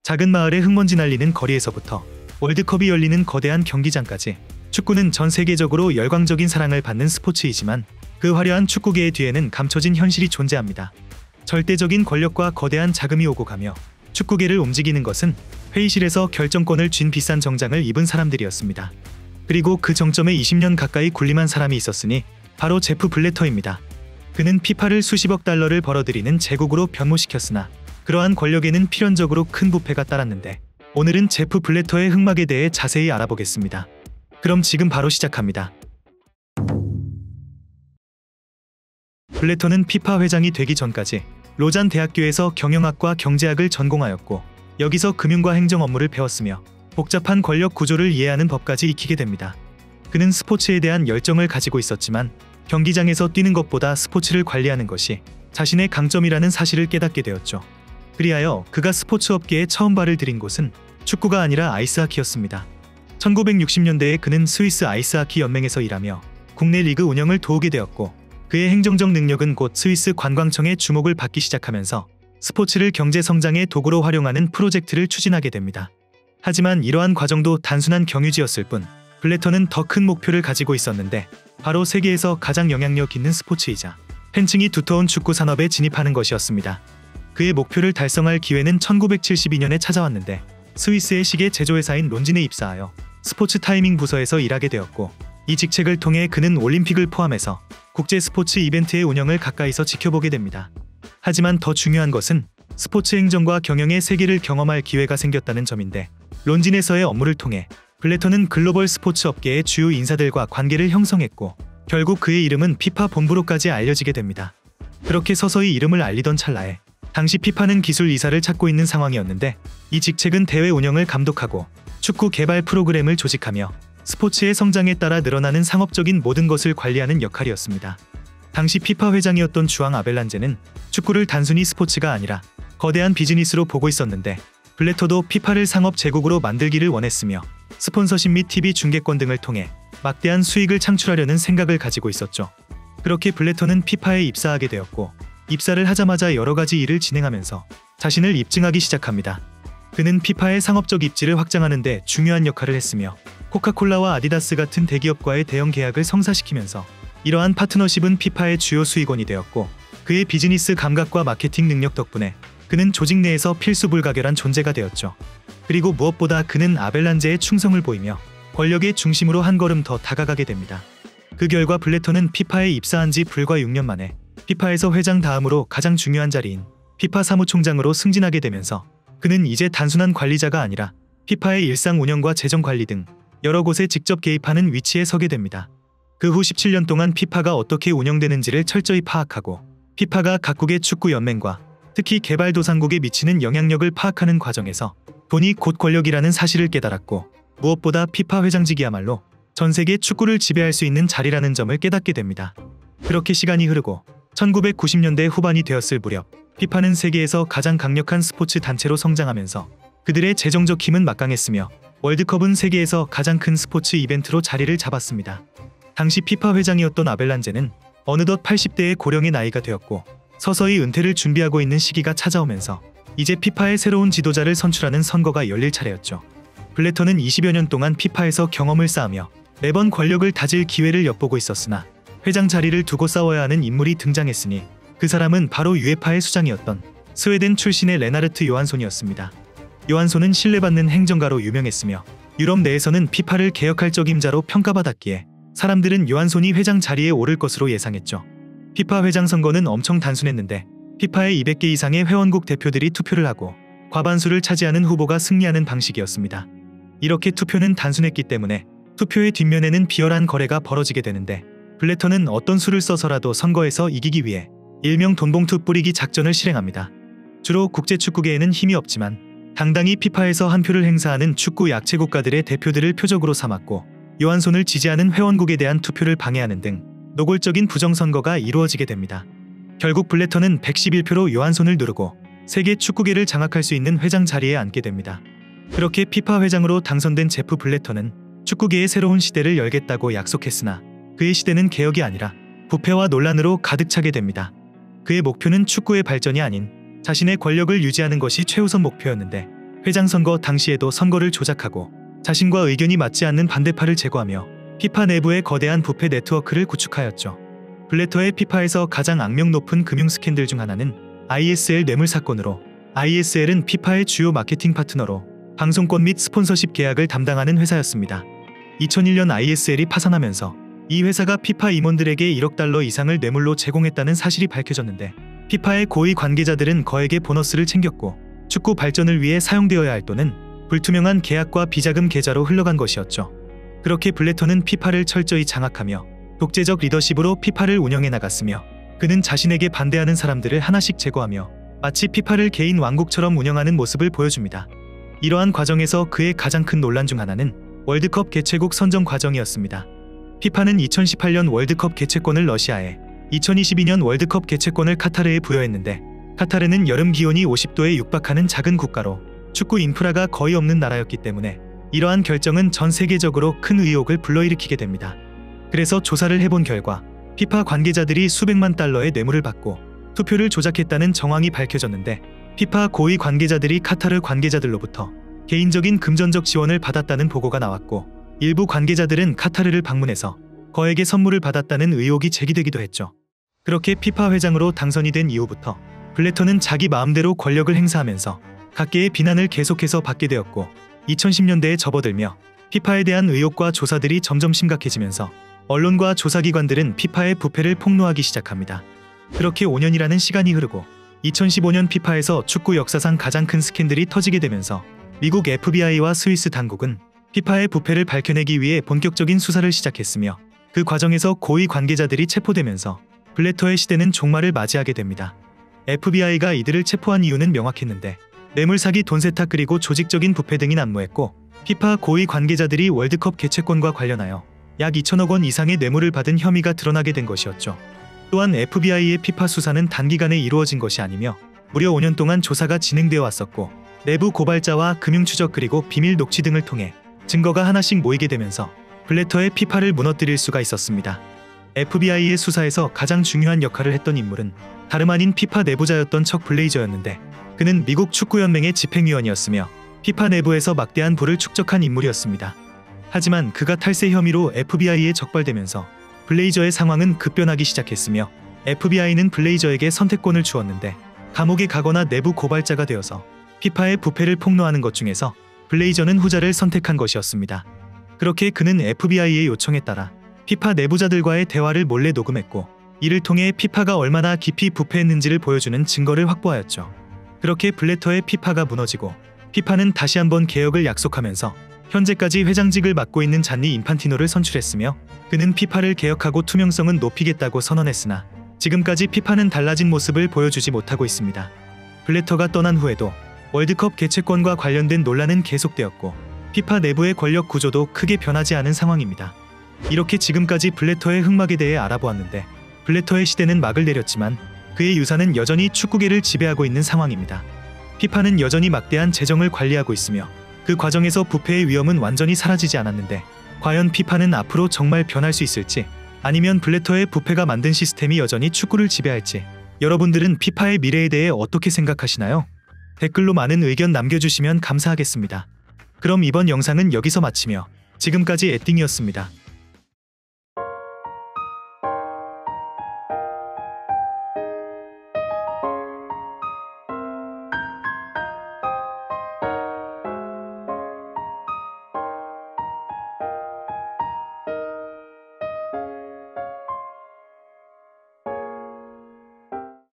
작은 마을의 흙먼지 날리는 거리에서부터 월드컵이 열리는 거대한 경기장까지 축구는 전 세계적으로 열광적인 사랑을 받는 스포츠이지만 그 화려한 축구계의 뒤에는 감춰진 현실이 존재합니다. 절대적인 권력과 거대한 자금이 오고 가며 축구계를 움직이는 것은 회의실에서 결정권을 쥔 비싼 정장을 입은 사람들이었습니다. 그리고 그 정점에 20년 가까이 군림한 사람이 있었으니 바로 제프 블래터입니다. 그는 피파를 수십억 달러를 벌어들이는 제국으로 변모시켰으나 그러한 권력에는 필연적으로 큰 부패가 따랐는데 오늘은 제프 블래터의 흑막에 대해 자세히 알아보겠습니다. 그럼 지금 바로 시작합니다. 블래터는 피파 회장이 되기 전까지 로잔 대학교에서 경영학과 경제학을 전공하였고 여기서 금융과 행정 업무를 배웠으며 복잡한 권력 구조를 이해하는 법까지 익히게 됩니다. 그는 스포츠에 대한 열정을 가지고 있었지만 경기장에서 뛰는 것보다 스포츠를 관리하는 것이 자신의 강점이라는 사실을 깨닫게 되었죠. 그리하여 그가 스포츠 업계에 처음 발을 들인 곳은 축구가 아니라 아이스하키였습니다. 1960년대에 그는 스위스 아이스하키 연맹에서 일하며 국내 리그 운영을 도우게 되었고 그의 행정적 능력은 곧 스위스 관광청의 주목을 받기 시작하면서 스포츠를 경제 성장의 도구로 활용하는 프로젝트를 추진하게 됩니다. 하지만 이러한 과정도 단순한 경유지였을 뿐 블래터는 더 큰 목표를 가지고 있었는데 바로 세계에서 가장 영향력 있는 스포츠이자 팬층이 두터운 축구 산업에 진입하는 것이었습니다. 그의 목표를 달성할 기회는 1972년에 찾아왔는데 스위스의 시계 제조회사인 론진에 입사하여 스포츠 타이밍 부서에서 일하게 되었고 이 직책을 통해 그는 올림픽을 포함해서 국제 스포츠 이벤트의 운영을 가까이서 지켜보게 됩니다. 하지만 더 중요한 것은 스포츠 행정과 경영의 세계를 경험할 기회가 생겼다는 점인데 론진에서의 업무를 통해 블래터는 글로벌 스포츠 업계의 주요 인사들과 관계를 형성했고 결국 그의 이름은 피파 본부로까지 알려지게 됩니다. 그렇게 서서히 이름을 알리던 찰나에 당시 피파는 기술 이사를 찾고 있는 상황이었는데 이 직책은 대회 운영을 감독하고 축구 개발 프로그램을 조직하며 스포츠의 성장에 따라 늘어나는 상업적인 모든 것을 관리하는 역할이었습니다. 당시 피파 회장이었던 주앙 아벨란제는 축구를 단순히 스포츠가 아니라 거대한 비즈니스로 보고 있었는데 블래터도 피파를 상업 제국으로 만들기를 원했으며 스폰서십 및 TV 중계권 등을 통해 막대한 수익을 창출하려는 생각을 가지고 있었죠. 그렇게 블래터는 피파에 입사하게 되었고 입사를 하자마자 여러 가지 일을 진행하면서 자신을 입증하기 시작합니다. 그는 피파의 상업적 입지를 확장하는 데 중요한 역할을 했으며 코카콜라와 아디다스 같은 대기업과의 대형 계약을 성사시키면서 이러한 파트너십은 피파의 주요 수익원이 되었고 그의 비즈니스 감각과 마케팅 능력 덕분에 그는 조직 내에서 필수 불가결한 존재가 되었죠. 그리고 무엇보다 그는 아벨란제의 충성을 보이며 권력의 중심으로 한 걸음 더 다가가게 됩니다. 그 결과 블래터는 피파에 입사한 지 불과 6년 만에 피파에서 회장 다음으로 가장 중요한 자리인 피파 사무총장으로 승진하게 되면서 그는 이제 단순한 관리자가 아니라 피파의 일상 운영과 재정 관리 등 여러 곳에 직접 개입하는 위치에 서게 됩니다. 그 후 17년 동안 피파가 어떻게 운영되는지를 철저히 파악하고 피파가 각국의 축구 연맹과 특히 개발도상국에 미치는 영향력을 파악하는 과정에서 돈이 곧 권력이라는 사실을 깨달았고 무엇보다 피파 회장직이야말로 전 세계 축구를 지배할 수 있는 자리라는 점을 깨닫게 됩니다. 그렇게 시간이 흐르고 1990년대 후반이 되었을 무렵 피파는 세계에서 가장 강력한 스포츠 단체로 성장하면서 그들의 재정적 힘은 막강했으며 월드컵은 세계에서 가장 큰 스포츠 이벤트로 자리를 잡았습니다. 당시 피파 회장이었던 아벨란제는 어느덧 80대의 고령의 나이가 되었고 서서히 은퇴를 준비하고 있는 시기가 찾아오면서 이제 피파의 새로운 지도자를 선출하는 선거가 열릴 차례였죠. 블래터는 20여 년 동안 피파에서 경험을 쌓으며 매번 권력을 다질 기회를 엿보고 있었으나 회장 자리를 두고 싸워야 하는 인물이 등장했으니 그 사람은 바로 유에파의 수장이었던 스웨덴 출신의 레나르트 요한손이었습니다. 요한손은 신뢰받는 행정가로 유명했으며 유럽 내에서는 피파를 개혁할 적임자로 평가받았기에 사람들은 요한손이 회장 자리에 오를 것으로 예상했죠. 피파 회장 선거는 엄청 단순했는데 피파의 200개 이상의 회원국 대표들이 투표를 하고 과반수를 차지하는 후보가 승리하는 방식이었습니다. 이렇게 투표는 단순했기 때문에 투표의 뒷면에는 비열한 거래가 벌어지게 되는데 블래터는 어떤 수를 써서라도 선거에서 이기기 위해 일명 돈봉투 뿌리기 작전을 실행합니다. 주로 국제축구계에는 힘이 없지만 당당히 피파에서 한 표를 행사하는 축구 약체 국가들의 대표들을 표적으로 삼았고 요한손을 지지하는 회원국에 대한 투표를 방해하는 등 노골적인 부정선거가 이루어지게 됩니다. 결국 블래터는 111표로 요한손을 누르고 세계 축구계를 장악할 수 있는 회장 자리에 앉게 됩니다. 그렇게 피파 회장으로 당선된 제프 블래터는 축구계의 새로운 시대를 열겠다고 약속했으나 그의 시대는 개혁이 아니라 부패와 논란으로 가득 차게 됩니다. 그의 목표는 축구의 발전이 아닌 자신의 권력을 유지하는 것이 최우선 목표였는데 회장 선거 당시에도 선거를 조작하고 자신과 의견이 맞지 않는 반대파를 제거하며 피파 내부의 거대한 부패 네트워크를 구축하였죠. 블래터의 피파에서 가장 악명 높은 금융 스캔들 중 하나는 ISL 뇌물 사건으로, ISL은 피파의 주요 마케팅 파트너로 방송권 및 스폰서십 계약을 담당하는 회사였습니다. 2001년 ISL이 파산하면서 이 회사가 피파 임원들에게 1억 달러 이상을 뇌물로 제공했다는 사실이 밝혀졌는데, 피파의 고위 관계자들은 거액의 보너스를 챙겼고 축구 발전을 위해 사용되어야 할 돈은 불투명한 계약과 비자금 계좌로 흘러간 것이었죠. 그렇게 블래터는 피파를 철저히 장악하며 독재적 리더십으로 피파를 운영해 나갔으며, 그는 자신에게 반대하는 사람들을 하나씩 제거하며 마치 피파를 개인 왕국처럼 운영하는 모습을 보여줍니다. 이러한 과정에서 그의 가장 큰 논란 중 하나는 월드컵 개최국 선정 과정이었습니다. 피파는 2018년 월드컵 개최권을 러시아에, 2022년 월드컵 개최권을 카타르에 부여했는데, 카타르는 여름 기온이 50도에 육박하는 작은 국가로 축구 인프라가 거의 없는 나라였기 때문에 이러한 결정은 전 세계적으로 큰 의혹을 불러일으키게 됩니다. 그래서 조사를 해본 결과 피파 관계자들이 수백만 달러의 뇌물을 받고 투표를 조작했다는 정황이 밝혀졌는데, 피파 고위 관계자들이 카타르 관계자들로부터 개인적인 금전적 지원을 받았다는 보고가 나왔고, 일부 관계자들은 카타르를 방문해서 거액의 선물을 받았다는 의혹이 제기되기도 했죠. 그렇게 피파 회장으로 당선이 된 이후부터 블래터는 자기 마음대로 권력을 행사하면서 각계의 비난을 계속해서 받게 되었고, 2010년대에 접어들며 피파에 대한 의혹과 조사들이 점점 심각해지면서 언론과 조사기관들은 피파의 부패를 폭로하기 시작합니다. 그렇게 5년이라는 시간이 흐르고 2015년 피파에서 축구 역사상 가장 큰 스캔들이 터지게 되면서 미국 FBI와 스위스 당국은 피파의 부패를 밝혀내기 위해 본격적인 수사를 시작했으며, 그 과정에서 고위 관계자들이 체포되면서 블래터의 시대는 종말을 맞이하게 됩니다. FBI가 이들을 체포한 이유는 명확했는데, 뇌물 사기, 돈 세탁 그리고 조직적인 부패 등이 난무했고, 피파 고위 관계자들이 월드컵 개최권과 관련하여 약 2천억 원 이상의 뇌물을 받은 혐의가 드러나게 된 것이었죠. 또한 FBI의 피파 수사는 단기간에 이루어진 것이 아니며 무려 5년 동안 조사가 진행되어 왔었고, 내부 고발자와 금융 추적 그리고 비밀 녹취 등을 통해 증거가 하나씩 모이게 되면서 블래터의 피파를 무너뜨릴 수가 있었습니다. FBI의 수사에서 가장 중요한 역할을 했던 인물은 다름 아닌 피파 내부자였던 척 블레이저였는데, 그는 미국 축구연맹의 집행위원이었으며 피파 내부에서 막대한 부를 축적한 인물이었습니다. 하지만 그가 탈세 혐의로 FBI에 적발되면서 블레이저의 상황은 급변하기 시작했으며, FBI는 블레이저에게 선택권을 주었는데, 감옥에 가거나 내부 고발자가 되어서 피파의 부패를 폭로하는 것 중에서 블레이저는 후자를 선택한 것이었습니다. 그렇게 그는 FBI의 요청에 따라 피파 내부자들과의 대화를 몰래 녹음했고, 이를 통해 피파가 얼마나 깊이 부패했는지를 보여주는 증거를 확보하였죠. 그렇게 블래터의 피파가 무너지고 피파는 다시 한번 개혁을 약속하면서 현재까지 회장직을 맡고 있는 잔니 인판티노를 선출했으며, 그는 피파를 개혁하고 투명성은 높이겠다고 선언했으나 지금까지 피파는 달라진 모습을 보여주지 못하고 있습니다. 블래터가 떠난 후에도 월드컵 개최권과 관련된 논란은 계속되었고, 피파 내부의 권력 구조도 크게 변하지 않은 상황입니다. 이렇게 지금까지 블래터의 흑막에 대해 알아보았는데, 블래터의 시대는 막을 내렸지만 그의 유산은 여전히 축구계를 지배하고 있는 상황입니다. 피파는 여전히 막대한 재정을 관리하고 있으며 그 과정에서 부패의 위험은 완전히 사라지지 않았는데, 과연 피파는 앞으로 정말 변할 수 있을지, 아니면 블래터의 부패가 만든 시스템이 여전히 축구를 지배할지, 여러분들은 피파의 미래에 대해 어떻게 생각하시나요? 댓글로 많은 의견 남겨주시면 감사하겠습니다. 그럼 이번 영상은 여기서 마치며 지금까지 에띵이었습니다.